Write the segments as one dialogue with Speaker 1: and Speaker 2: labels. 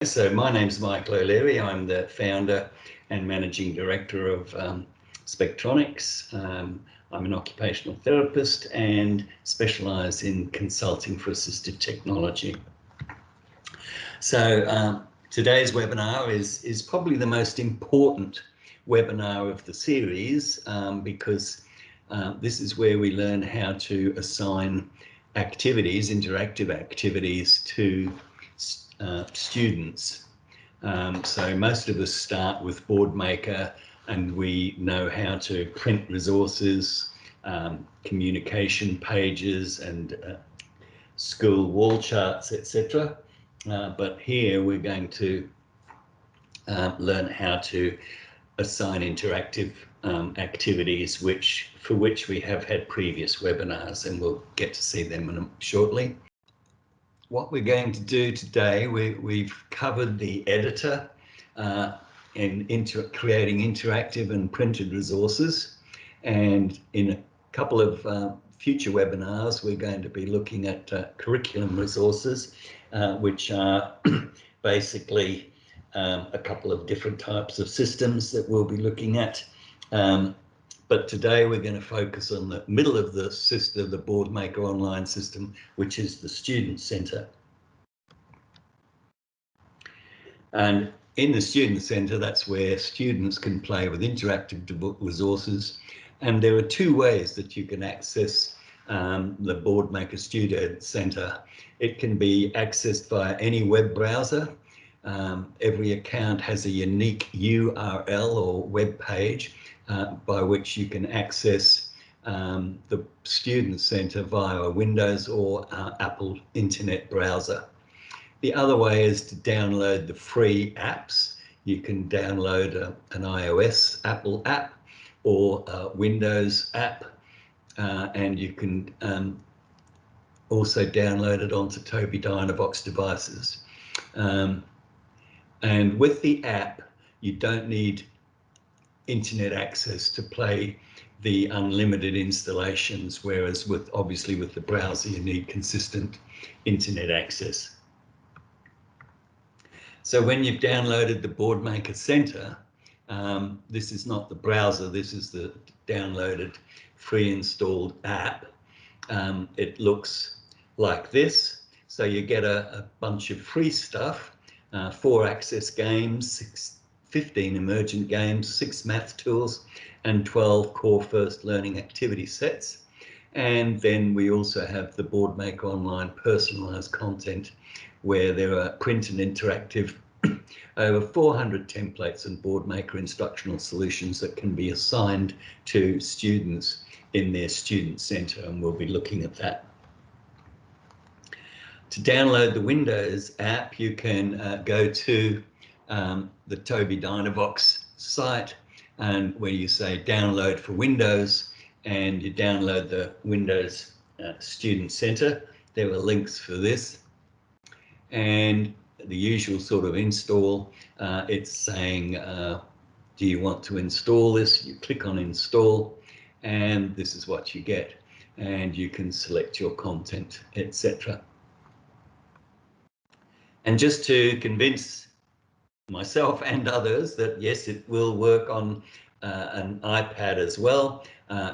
Speaker 1: So my name's Michael O'Leary. I'm the founder and managing director of Spectronics. I'm an occupational therapist and specialise in consulting for assistive technology. So today's webinar is probably the most important webinar of the series because this is where we learn how to assign activities, interactive activities to students. So most of us start with Boardmaker and we know how to print resources, communication pages and school wall charts, etc. But here we're going to learn how to assign interactive activities for which we have had previous webinars, and we'll get to see them shortly. What we're going to do today, we've covered the editor and creating interactive and printed resources, and in a couple of future webinars we're going to be looking at curriculum resources, which are basically a couple of different types of systems that we'll be looking at. But today we're going to focus on the middle of the system, the Boardmaker Online system, which is the Student Centre. And in the Student Centre, that's where students can play with interactive resources. And there are two ways that you can access the Boardmaker Student Centre. It can be accessed via any web browser. Every account has a unique URL or web page by which you can access the Student Centre via a Windows or Apple Internet browser. The other way is to download the free apps. You can download an iOS Apple app or a Windows app, and you can also download it onto Tobii Dynavox devices. And with the app, you don't need internet access to play the unlimited installations, whereas obviously with the browser you need consistent internet access. So when you've downloaded the Boardmaker Centre, this is not the browser, this is the downloaded free installed app. It looks like this. So you get a bunch of free stuff, 4 access games, 15 emergent games, 6 math tools, and 12 core first learning activity sets. And then we also have the Boardmaker Online personalised content, where there are print and interactive over 400 templates and Boardmaker instructional solutions that can be assigned to students in their Student Centre, and we'll be looking at that. To download the Windows app, you can go to the Tobii Dynavox site, and where you say download for Windows, and you download the Windows Student Centre. There are links for this, and the usual sort of install. It's saying, do you want to install this? You click on install, and this is what you get, and you can select your content, etc. And just to convince myself and others that yes, it will work on an iPad as well.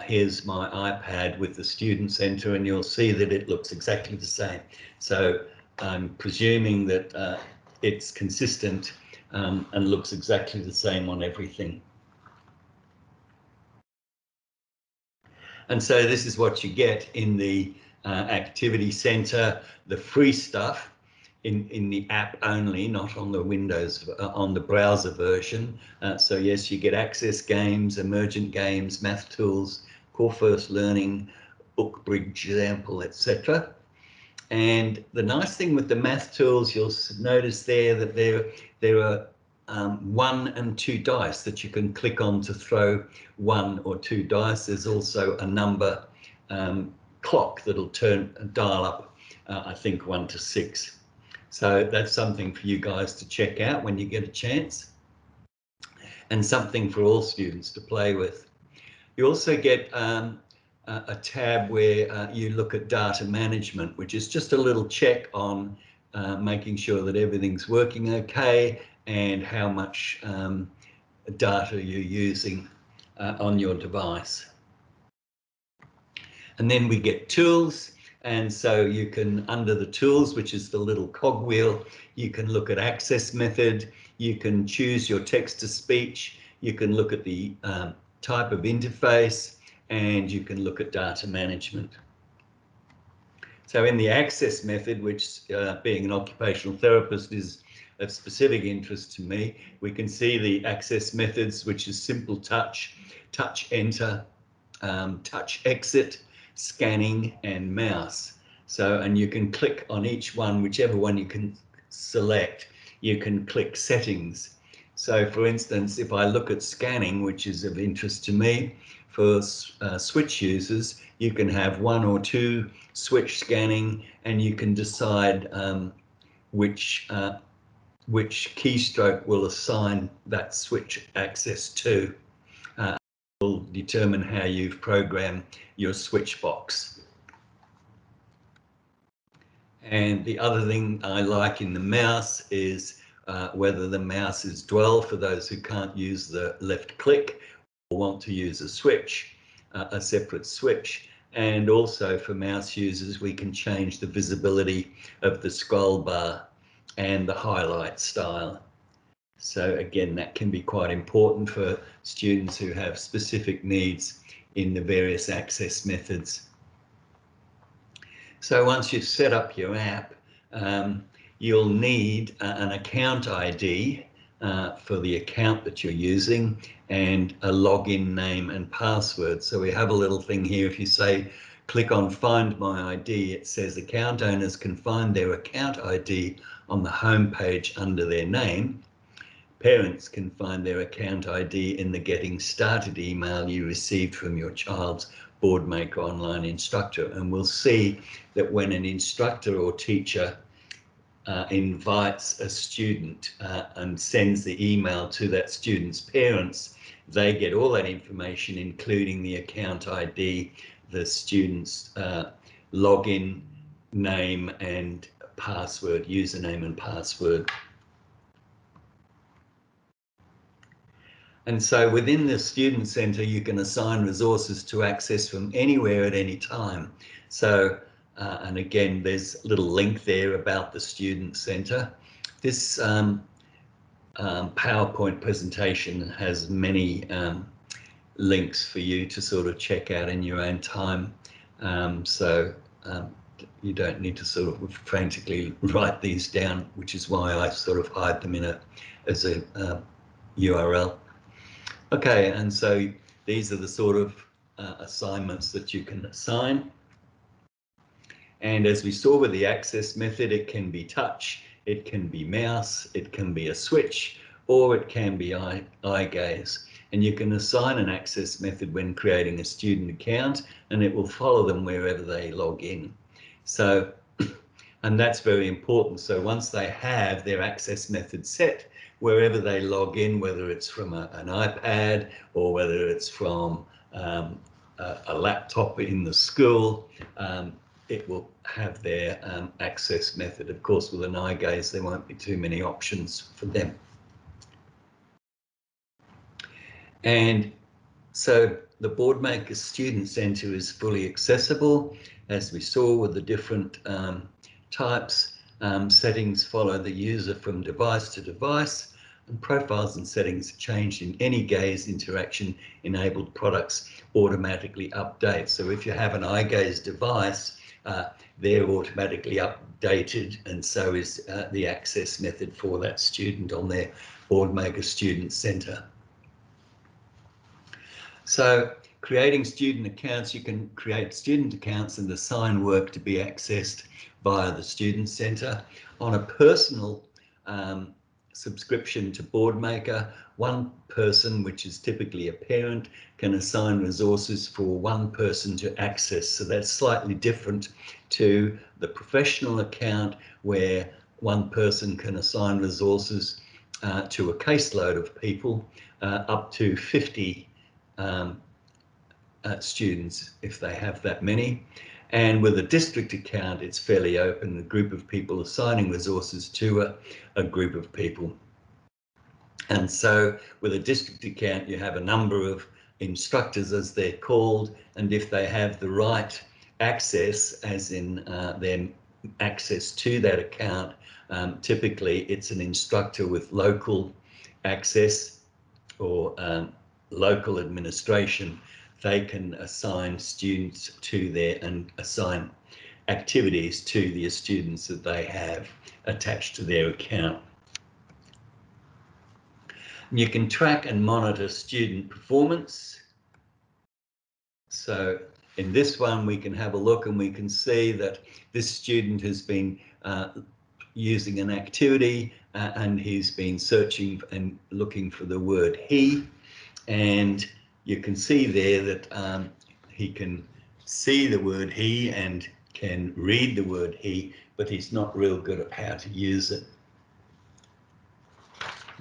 Speaker 1: Here's my iPad with the Student Centre, and you'll see that it looks exactly the same. So I'm presuming that it's consistent and looks exactly the same on everything. And so this is what you get in the Activity Centre, the free stuff in the app only, not on the Windows, on the browser version. So yes, you get access games, emergent games, math tools, core first learning, book bridge example, etc. And the nice thing with the math tools, you'll notice there that there are 1 and 2 dice that you can click on to throw 1 or 2 dice. There's also a number clock that'll dial up, I think 1 to 6. So that's something for you guys to check out when you get a chance, and something for all students to play with. You also get a tab where you look at data management, which is just a little check on making sure that everything's working okay, and how much data you're using on your device. And then we get tools, and so you can, under the tools, which is the little cogwheel, you can look at access method, you can choose your text to speech, you can look at the type of interface, and you can look at data management. So in the access method, which being an occupational therapist is of specific interest to me, we can see the access methods, which is simple touch, touch enter, touch exit, scanning, and mouse. So, and you can click on each one, whichever one you can select, you can click settings. So for instance, if I look at scanning, which is of interest to me, for switch users, you can have 1 or 2 switch scanning, and you can decide which keystroke will assign that switch access to. Will determine how you've programmed your switch box. And the other thing I like in the mouse is whether the mouse is dwell for those who can't use the left click or want to use a switch, a separate switch. And also for mouse users, we can change the visibility of the scroll bar and the highlight style. So again, that can be quite important for students who have specific needs in the various access methods. So once you've set up your app, you'll need an account ID for the account that you're using, and a login name and password. So we have a little thing here. If you say, click on Find My ID, it says account owners can find their account ID on the home page under their name. Parents can find their account ID in the Getting Started email you received from your child's Boardmaker Online instructor. And we'll see that when an instructor or teacher invites a student and sends the email to that student's parents, they get all that information, including the account ID, the student's login name and password, username and password. And so within the Student Centre, you can assign resources to access from anywhere at any time. So, and again, there's a little link there about the Student Centre. This PowerPoint presentation has many links for you to sort of check out in your own time. You don't need to sort of frantically write these down, which is why I sort of hide them in as a URL. Okay, and so these are the sort of assignments that you can assign. And as we saw with the access method, it can be touch, it can be mouse, it can be a switch, or it can be eye gaze. And you can assign an access method when creating a student account, and it will follow them wherever they log in. So, and that's very important. So once they have their access method set, wherever they log in, whether it's from an iPad or whether it's from a laptop in the school, it will have their access method. Of course, with an eye gaze, there won't be too many options for them. And so the Boardmaker Student Centre is fully accessible, as we saw with the different types. Settings follow the user from device to device, and profiles and settings are changed in any gaze interaction. Enabled products automatically update. So if you have an eye gaze device, they're automatically updated, and so is the access method for that student on their Boardmaker Student Centre. So creating student accounts, you can create student accounts and assign work to be accessed via the Student Centre. On a personal subscription to Boardmaker, one person, which is typically a parent, can assign resources for one person to access. So that's slightly different to the professional account, where one person can assign resources to a caseload of people, up to 50 students if they have that many. And with a district account, it's fairly open, a group of people assigning resources to a group of people. And so with a district account, you have a number of instructors, as they're called, and if they have the right access, as in their access to that account, typically it's an instructor with local access or local administration. They can assign students to there and assign activities to the students that they have attached to their account. You can track and monitor student performance. So in this one, we can have a look and we can see that this student has been using an activity and he's been searching and looking for the word he. And you can see there that he can see the word he and can read the word he, but he's not real good at how to use it.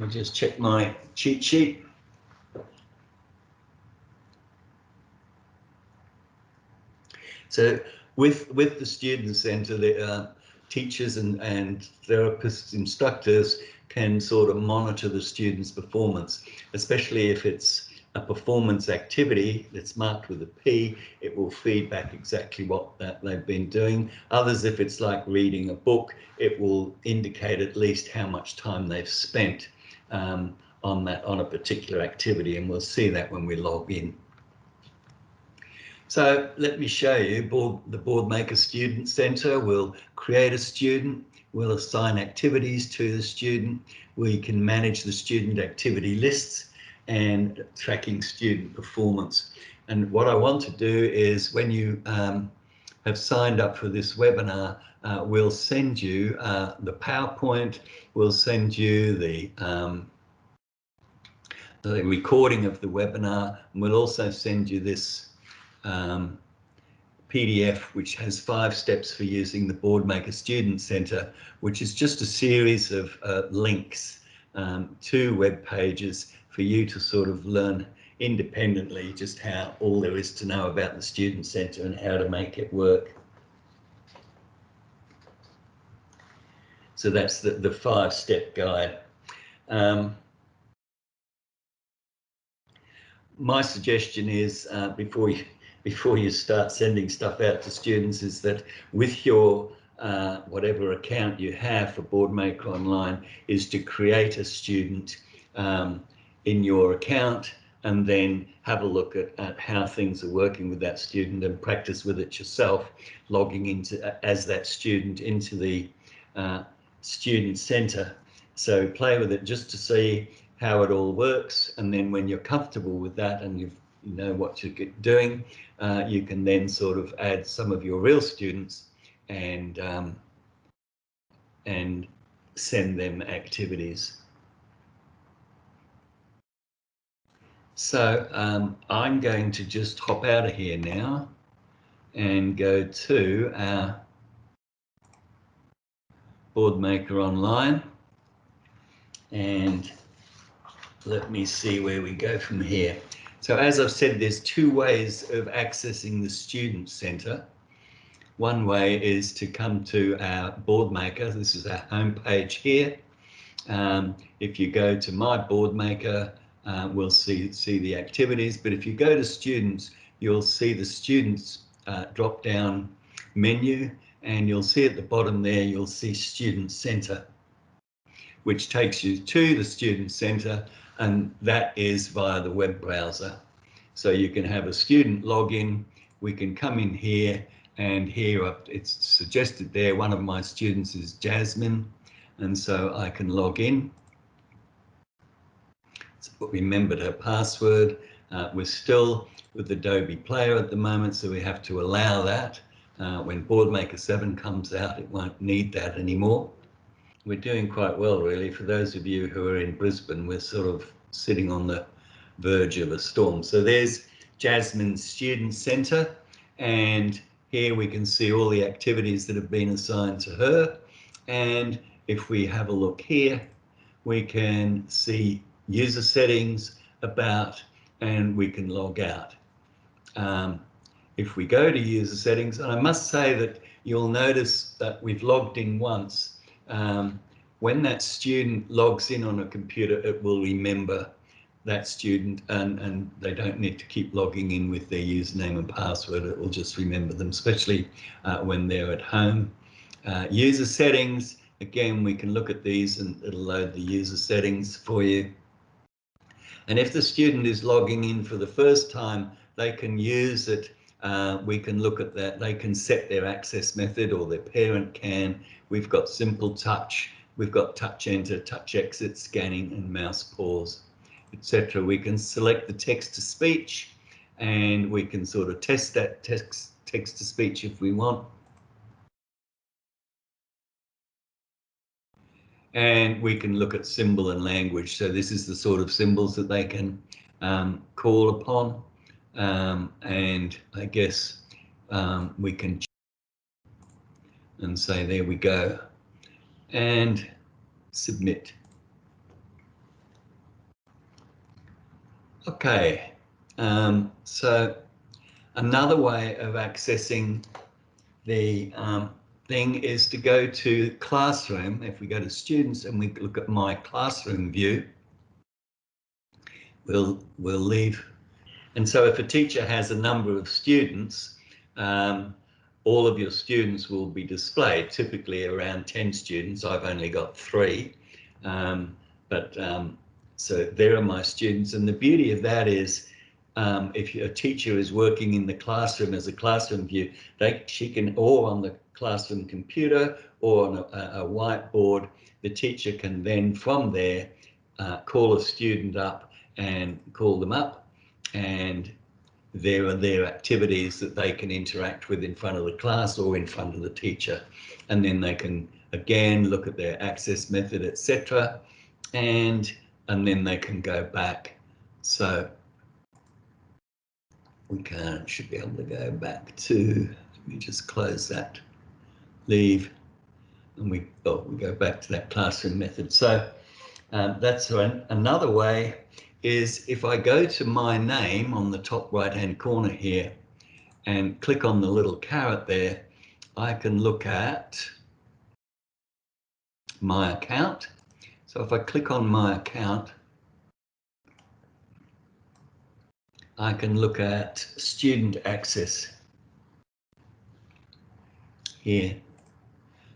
Speaker 1: I'll just check my cheat sheet. So with the Student Centre, the teachers and therapists, instructors can sort of monitor the students' performance, especially if it's a performance activity that's marked with a P, it will feed back exactly what they've been doing. Others, if it's like reading a book, it will indicate at least how much time they've spent on a particular activity, and we'll see that when we log in. So let me show you the Boardmaker Student Centre. We'll create a student, we'll assign activities to the student, we can manage the student activity lists and tracking student performance. And what I want to do is, when you have signed up for this webinar, we'll send you the PowerPoint, we'll send you the recording of the webinar, and we'll also send you this PDF, which has 5 steps for using the Boardmaker Student Centre, which is just a series of links to web pages for you to sort of learn independently just how all there is to know about the Student Centre and how to make it work. So that's the 5-step guide. My suggestion is, before you start sending stuff out to students, is that with your whatever account you have for Boardmaker Online, is to create a student in your account and then have a look at how things are working with that student and practice with it yourself, logging into as that student into the Student Centre. So play with it just to see how it all works, and then when you're comfortable with that and you know what you're doing, you can then sort of add some of your real students and send them activities. So I'm going to just hop out of here now and go to our Boardmaker Online, and let me see where we go from here. So as I've said, there's 2 ways of accessing the Student Centre. One way is to come to our Boardmaker. This is our home page here. If you go to My Boardmaker, we'll see the activities. But if you go to Students, you'll see the Students drop-down menu, and you'll see at the bottom there, you'll see Student Centre, which takes you to the Student Centre, and that is via the web browser. So you can have a student login, we can come in here, and here it's suggested there, one of my students is Jasmine, and so I can log in. So remembered her password. We're still with the Adobe Player at the moment, so we have to allow that. When Boardmaker 7 comes out, it won't need that anymore. We're doing quite well, really. For those of you who are in Brisbane, we're sort of sitting on the verge of a storm. So there's Jasmine's Student Centre, and here we can see all the activities that have been assigned to her. And if we have a look here, we can see user settings, about, and we can log out. if we go to user settings, and I must say that you'll notice that we've logged in once. When that student logs in on a computer, it will remember that student, and they don't need to keep logging in with their username and password. It will just remember them, especially when they're at home. User settings, again, we can look at these and it'll load the user settings for you. And if the student is logging in for the first time, they can use it. We can look at that. They can set their access method, or their parent can. We've got simple touch. We've got touch enter, touch exit, scanning, and mouse pause, etc. We can select the text to speech, and we can sort of test that text to speech if we want. And we can look at symbol and language. So this is the sort of symbols that they can call upon. And I guess we can and say, there we go, and submit. Okay, so another way of accessing the thing is to go to Classroom. If we go to Students and we look at My Classroom view, we'll leave. And so if a teacher has a number of students, all of your students will be displayed, typically around 10 students. I've only got 3, so there are my students. And the beauty of that is, if a teacher is working in the classroom as a classroom view, she can, or on the classroom computer or on a whiteboard, the teacher can then from there call a student up and call them up, and there are their activities that they can interact with in front of the class or in front of the teacher, and then they can again look at their access method, etc., and then they can go back. So we should be able to go back to, let me just close that, leave, and we go back to that classroom method. So that's another way is if I go to my name on the top right hand corner here and click on the little carrot there, I can look at my account. So if I click on my account, I can look at student access here.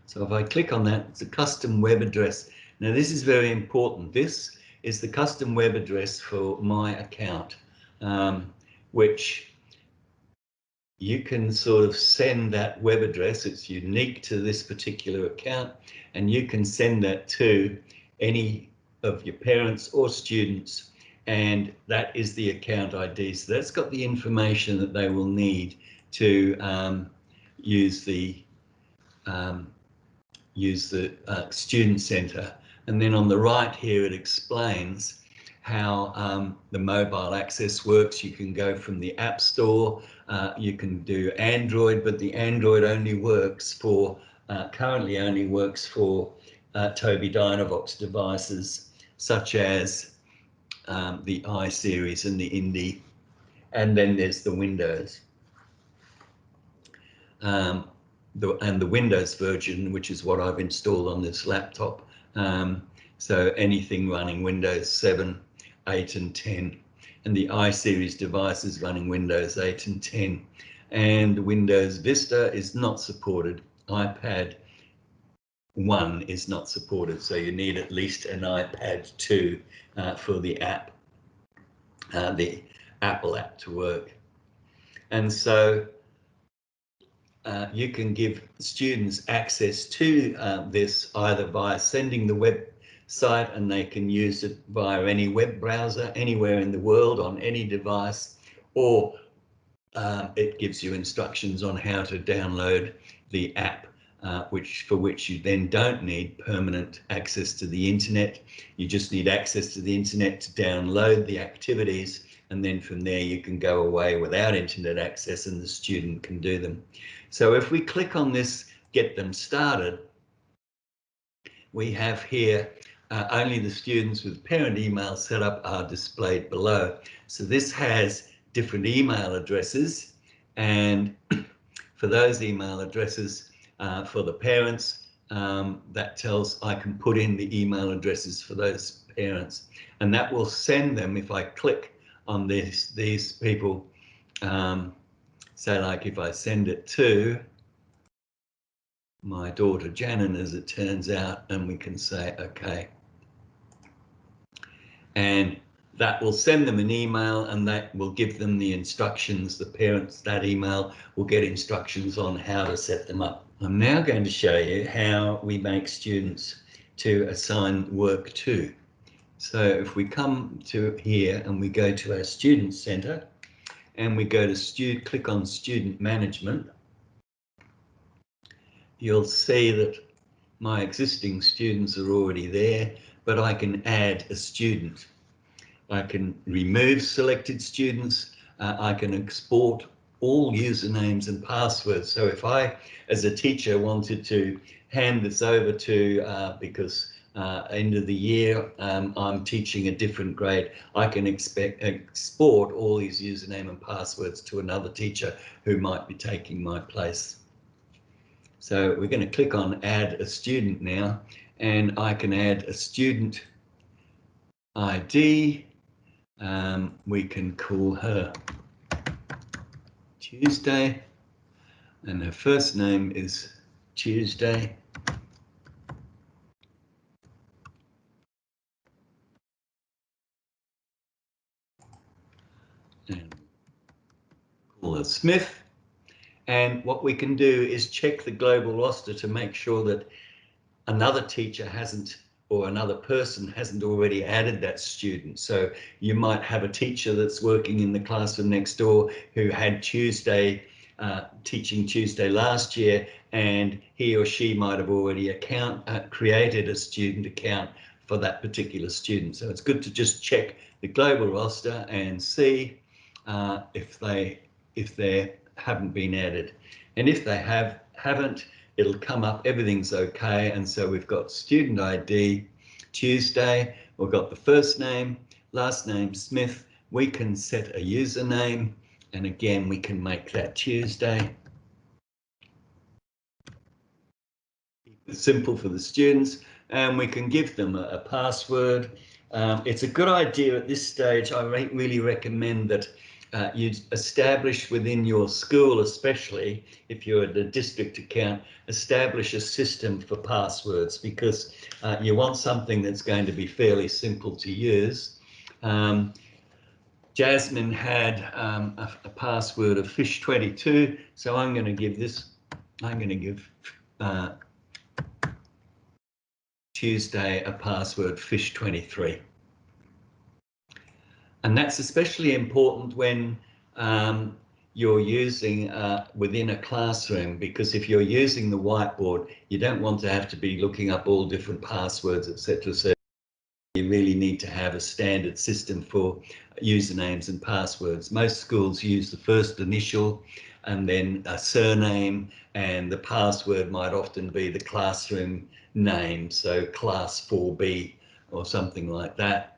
Speaker 1: So if I click on that, it's a custom web address. Now this is very important. This is the custom web address for my account, which you can sort of send that web address. It's unique to this particular account, and you can send that to any of your parents or students, and that is the account ID. So that's got the information that they will need to use the Student Centre. And then on the right here, it explains how the mobile access works. You can go from the App Store, you can do Android, but the Android only works for, currently only works for Tobii Dynavox devices, such as the I series and the Indie, and then there's the Windows. And the Windows version, which is what I've installed on this laptop. So anything running Windows 7, 8 and 10, and the iSeries devices running Windows 8 and 10. And Windows Vista is not supported. iPad 1 is not supported, so you need at least an iPad 2 for the app, the Apple app to work. And so you can give students access to this either via sending the website, and they can use it via any web browser anywhere in the world on any device, or it gives you instructions on how to download the app, for which you then don't need permanent access to the internet. You just need access to the internet to download the activities, and then from there you can go away without internet access and the student can do them. So if we click on this, get them started, we have here only the students with parent email set up are displayed below. So this has different email addresses, And for those email addresses, for the parents, that tells I can put in the email addresses for those parents, and that will send them, if I click on these people, say like if I send it to my daughter Janet, as it turns out, and we can say okay, and that will send them an email, and that will give them the instructions. The parents, that email will get instructions on how to set them up. I'm now going to show you how we make students to assign work to. So if we come to here and we go to our Student Centre and we go to click on Student Management, you'll see that my existing students are already there, but I can add a student. I can remove selected students. I can export all usernames and passwords. So if I, as a teacher, wanted to hand this over to, because end of the year, I'm teaching a different grade, I can export all these username and passwords to another teacher who might be taking my place. So we're going to click on add a student now, and I can add a student ID. We can call her Tuesday, and her first name is Tuesday. And call her Smith. And what we can do is check the global roster to make sure that another teacher hasn't, or another person hasn't already added that student. So you might have a teacher that's working in the classroom next door who had Tuesday, teaching Tuesday last year, and he or she might have already created a student account for that particular student. So it's good to just check the global roster and see if they haven't been added. And if they haven't, it'll come up, everything's okay. And so we've got student ID, Tuesday, we've got the first name, last name, Smith. We can set a username, and again, we can make that Tuesday. It's simple for the students, and we can give them a password. It's a good idea at this stage. I really recommend that you establish within your school, especially if you're at a district account, establish a system for passwords, because you want something that's going to be fairly simple to use. Jasmine had a password of fish22, so I'm going to give Tuesday a password fish23. And that's especially important when you're using within a classroom, because if you're using the whiteboard, you don't want to have to be looking up all different passwords, etc. So you really need to have a standard system for usernames and passwords. Most schools use the first initial and then a surname, and the password might often be the classroom name, so class 4B or something like that.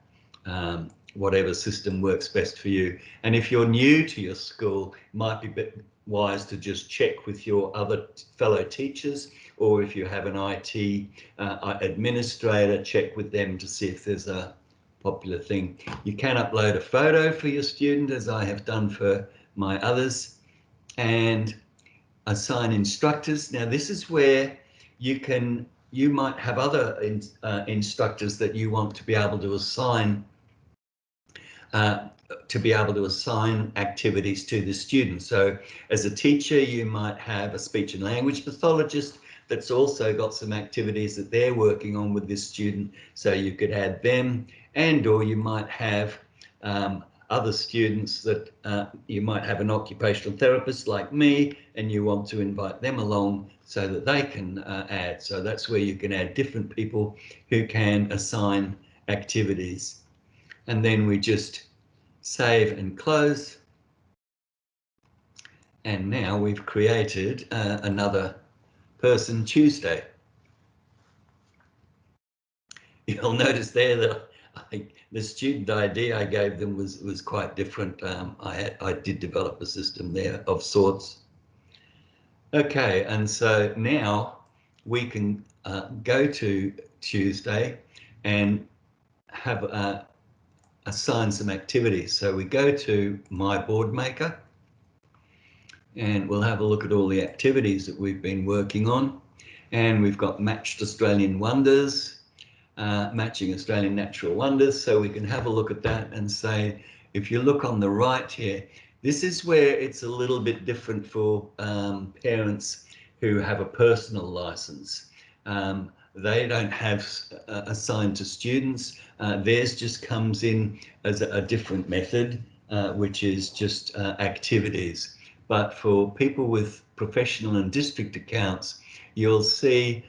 Speaker 1: Whatever system works best for you. And if you're new to your school, it might be a bit wise to just check with your other fellow teachers, or if you have an IT administrator, check with them to see if there's a popular thing. You can upload a photo for your student, as I have done for my others, and assign instructors. Now this is where you might have other instructors that you want to be able to assign activities to the student. So as a teacher, you might have a speech and language pathologist that's also got some activities that they're working on with this student, so you could add them. And or you might have other students that you might have an occupational therapist like me, and you want to invite them along so that they can add. So that's where you can add different people who can assign activities. And then we just save and close. And now we've created another person, Tuesday. You'll notice there that the student ID I gave them was quite different. I did develop a system there of sorts. Okay, and so now we can go to Tuesday and have assign some activities. So we go to My Boardmaker and we'll have a look at all the activities that we've been working on. And we've got Matched Australian Wonders, Matching Australian Natural Wonders. So we can have a look at that and say, if you look on the right here, this is where it's a little bit different for parents who have a personal license. They don't have assigned to students. Theirs just comes in as a different method, which is just activities. But for people with professional and district accounts, you'll see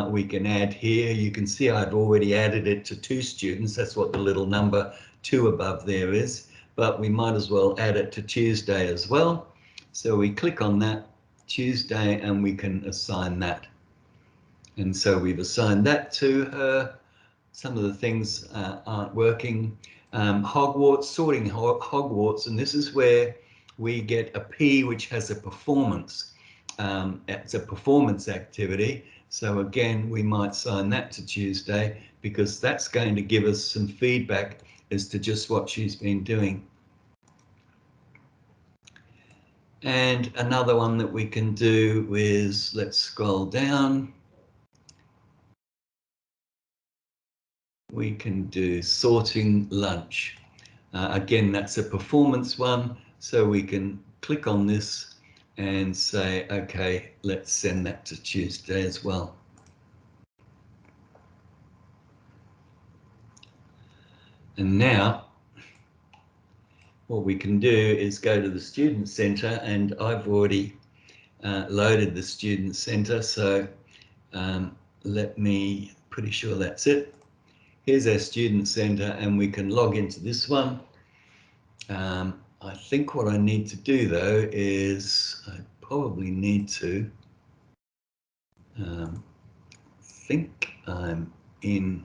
Speaker 1: we can add here. You can see I've already added it to 2 students. That's what the little number 2 above there is. But we might as well add it to Tuesday as well. So we click on that, Tuesday, and we can assign that. And so we've assigned that to her. Some of the things aren't working. Hogwarts, sorting Hogwarts, and this is where we get a P which has a performance. It's a performance activity. So again, we might assign that to Tuesday because that's going to give us some feedback as to just what she's been doing. And another one that we can do is, let's scroll down. We can do sorting lunch. Again, that's a performance one. So we can click on this and say, okay, let's send that to Tuesday as well. And now what we can do is go to the Student Centre, and I've already loaded the Student Centre. So pretty sure that's it. Here's our Student Centre, and we can log into this one. I think what I need to do though is I probably need to think I'm in.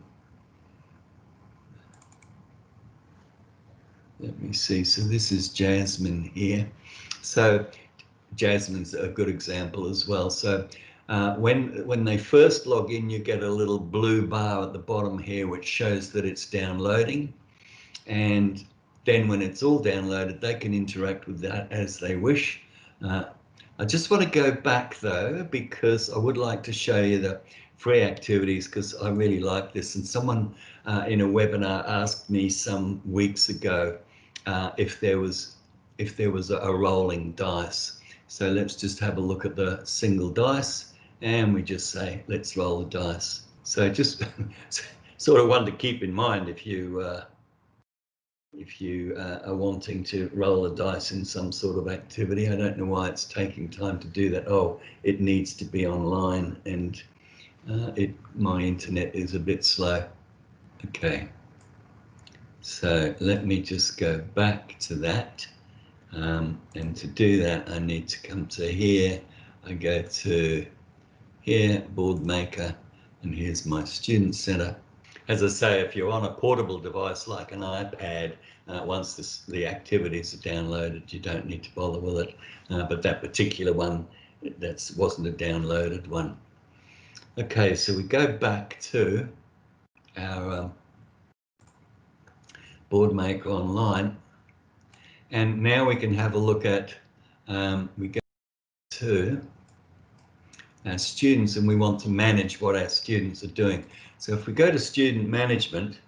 Speaker 1: Let me see. So this is Jasmine here. So Jasmine's a good example as well. So when they first log in, you get a little blue bar at the bottom here, which shows that it's downloading. And then when it's all downloaded, they can interact with that as they wish. I just want to go back though, because I would like to show you the free activities, because I really like this. And someone in a webinar asked me some weeks ago if there was a rolling dice. So let's just have a look at the single dice, and we just say, let's roll the dice. So just sort of one to keep in mind if you are wanting to roll a dice in some sort of activity. I don't know why it's taking time to do that. Oh, it needs to be online, and my internet is a bit slow. Okay, so let me just go back to that, and to do that I need to come to here. I go to here, Boardmaker, and here's my Student Centre. As I say, if you're on a portable device like an iPad, once the activities are downloaded, you don't need to bother with it. But that particular one, that wasn't a downloaded one. Okay, so we go back to our Boardmaker Online, and now we can have a look at, we go to our students, and we want to manage what our students are doing. So if we go to Student Management,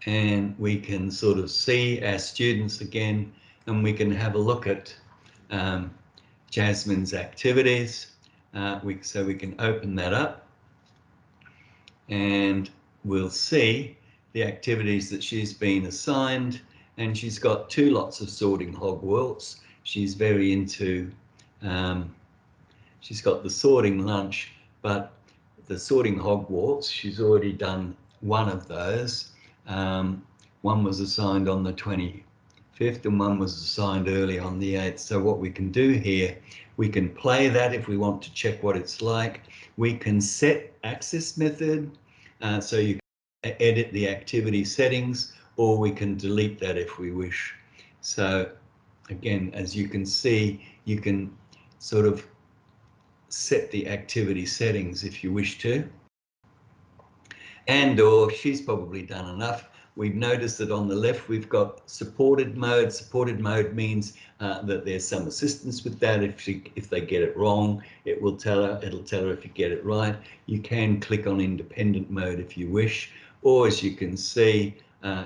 Speaker 1: and we can sort of see our students again, and we can have a look at Jasmine's activities. So we can open that up, and we'll see the activities that she's been assigned, and she's got 2 lots of sorting Hogwarts. She's very into, she's got the sorting lunch, but the sorting Hogwarts, she's already done 1 of those. One was assigned on the 25th and one was assigned early on the 8th. So what we can do here, we can play that if we want to check what it's like. We can set access method, so you edit the activity settings, or we can delete that if we wish. So again, as you can see, you can sort of set the activity settings if you wish to. And or she's probably done enough. We've noticed that on the left we've got supported mode. Supported mode means that there's some assistance with that. If they get it wrong, it'll tell her if you get it right. You can click on independent mode if you wish, or as you can see,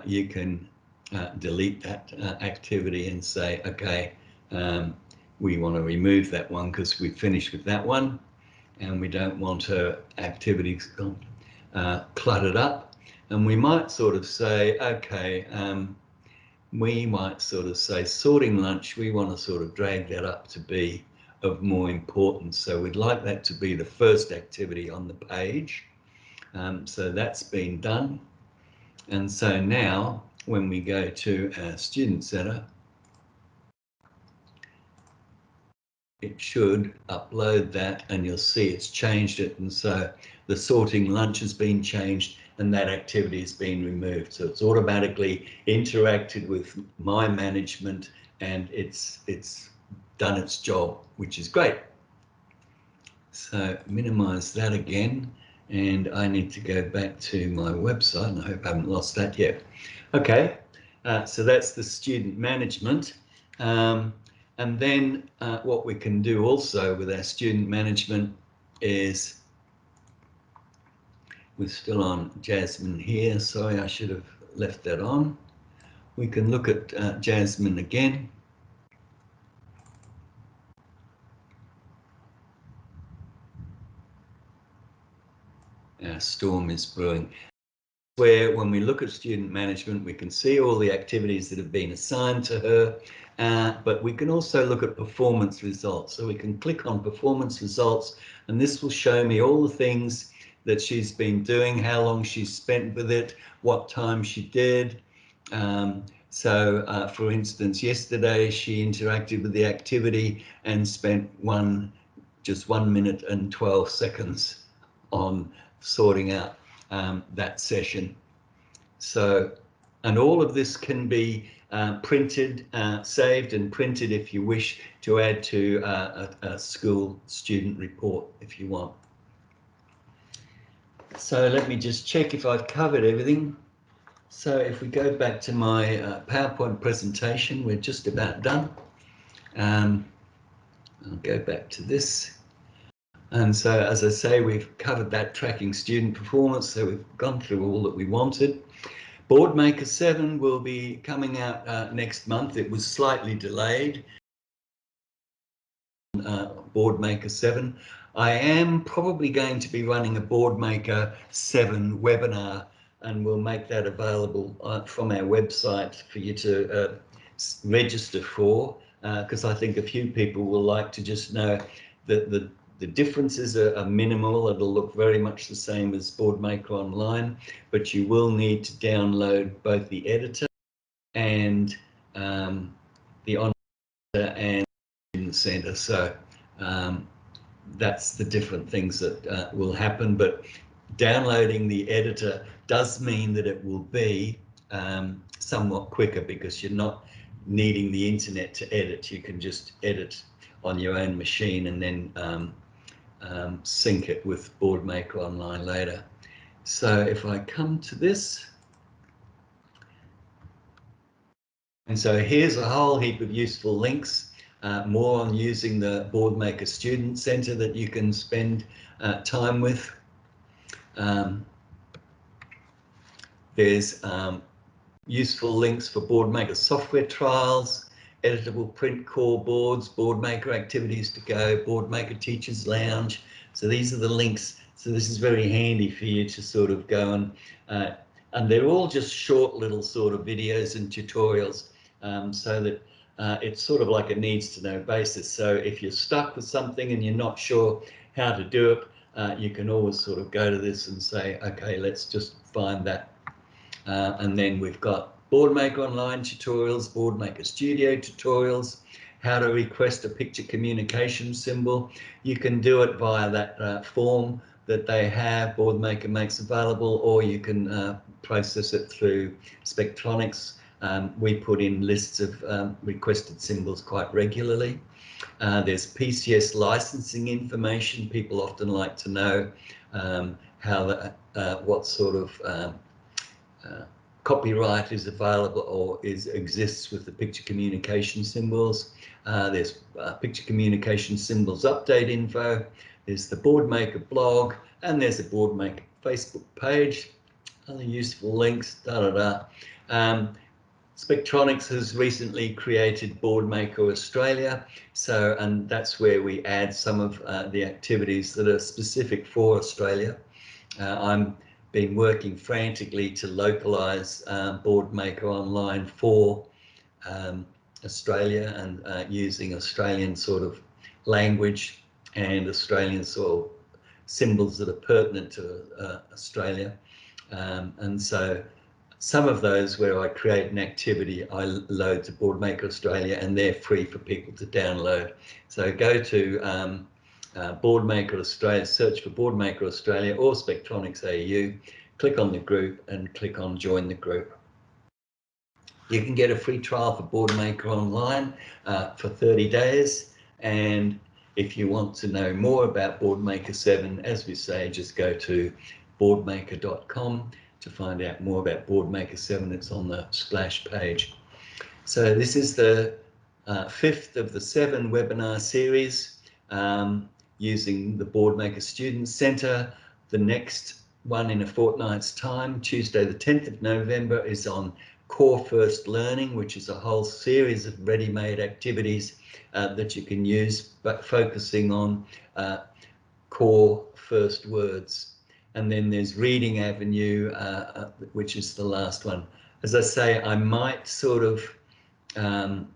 Speaker 1: you can delete that activity and say, okay, we want to remove that one because we've finished with that one, and we don't want her activities cluttered up. And we might sort of say, okay, we might sort of say sorting lunch, we want to sort of drag that up to be of more importance. So we'd like that to be the first activity on the page. So that's been done. And so now when we go to our Student Centre, it should upload that, and you'll see it's changed it. And so the sorting lunch has been changed and that activity has been removed. So it's automatically interacted with my management and it's done its job, which is great. So minimize that again. And I need to go back to my website, and I hope I haven't lost that yet. Okay, so that's the student management. And then what we can do also with our student management is, we're still on Jasmine here. Sorry, I should have left that on. We can look at Jasmine again. Our storm is brewing. Where when we look at student management, we can see all the activities that have been assigned to her, but we can also look at performance results. So we can click on performance results, and this will show me all the things that she's been doing, how long she's spent with it, what time she did. So for instance, yesterday she interacted with the activity and spent just 1 minute and 12 seconds on sorting out that session. So, and all of this can be printed, saved and printed if you wish to add to a school student report if you want. So let me just check if I've covered everything. So if we go back to my PowerPoint presentation, we're just about done. I'll go back to this. And so, as I say, we've covered that tracking student performance, so we've gone through all that we wanted. Boardmaker 7 will be coming out next month. It was slightly delayed. Boardmaker 7. I am probably going to be running a Boardmaker 7 webinar, and we'll make that available from our website for you to register for, because I think a few people will like to just know that the differences are minimal. It'll look very much the same as Boardmaker Online, but you will need to download both the editor and the online and Student Centre. So that's the different things that will happen. But downloading the editor does mean that it will be somewhat quicker, because you're not needing the internet to edit. You can just edit on your own machine and then sync it with Boardmaker Online later. So if I come to this, and so here's a whole heap of useful links, more on using the Boardmaker Student Centre that you can spend time with. There's useful links for Boardmaker software trials, editable print core boards, Boardmaker activities to go, Boardmaker Teachers Lounge. So these are the links. So this is very handy for you to sort of go and they're all just short little sort of videos and tutorials, so that it's sort of like a needs to know basis. So if you're stuck with something and you're not sure how to do it, you can always sort of go to this and say, okay, let's just find that. And then we've got Boardmaker Online tutorials, Boardmaker Studio tutorials, how to request a picture communication symbol. You can do it via that form that they have, Boardmaker makes available, or you can process it through Spectronics. We put in lists of requested symbols quite regularly. There's PCS licensing information. People often like to know what sort of copyright is available or exists with the picture communication symbols. There's picture communication symbols update info. There's the Boardmaker blog, and there's a Boardmaker Facebook page. Other useful links. Spectronics has recently created Boardmaker Australia, and that's where we add some of the activities that are specific for Australia. I'm been working frantically to localize Boardmaker Online for Australia, and using Australian sort of language and Australian sort of symbols that are pertinent to Australia. And so some of those where I create an activity, I load to Boardmaker Australia, and they're free for people to download. So go to Boardmaker Australia, search for Boardmaker Australia or Spectronics AU, click on the group and click on join the group. You can get a free trial for Boardmaker Online for 30 days. And if you want to know more about Boardmaker 7, as we say, just go to boardmaker.com to find out more about Boardmaker 7. It's on the splash page. So this is the 5th of the 7 webinar series using the Boardmaker Student Centre. The next one in a fortnight's time, Tuesday the 10th of November, is on Core First Learning, which is a whole series of ready-made activities that you can use, but focusing on core first words. And then there's Reading Avenue, which is the last one. As I say, I might sort of, I'm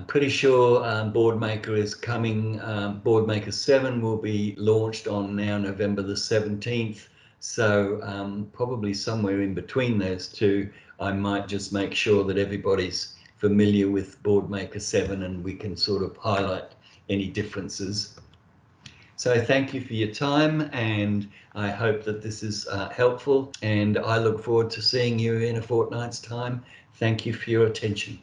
Speaker 1: pretty sure Boardmaker is coming. Boardmaker 7 will be launched on now November the 17th. So probably somewhere in between those two, I might just make sure that everybody's familiar with Boardmaker 7 and we can sort of highlight any differences. So thank you for your time, and I hope that this is helpful, and I look forward to seeing you in a fortnight's time. Thank you for your attention.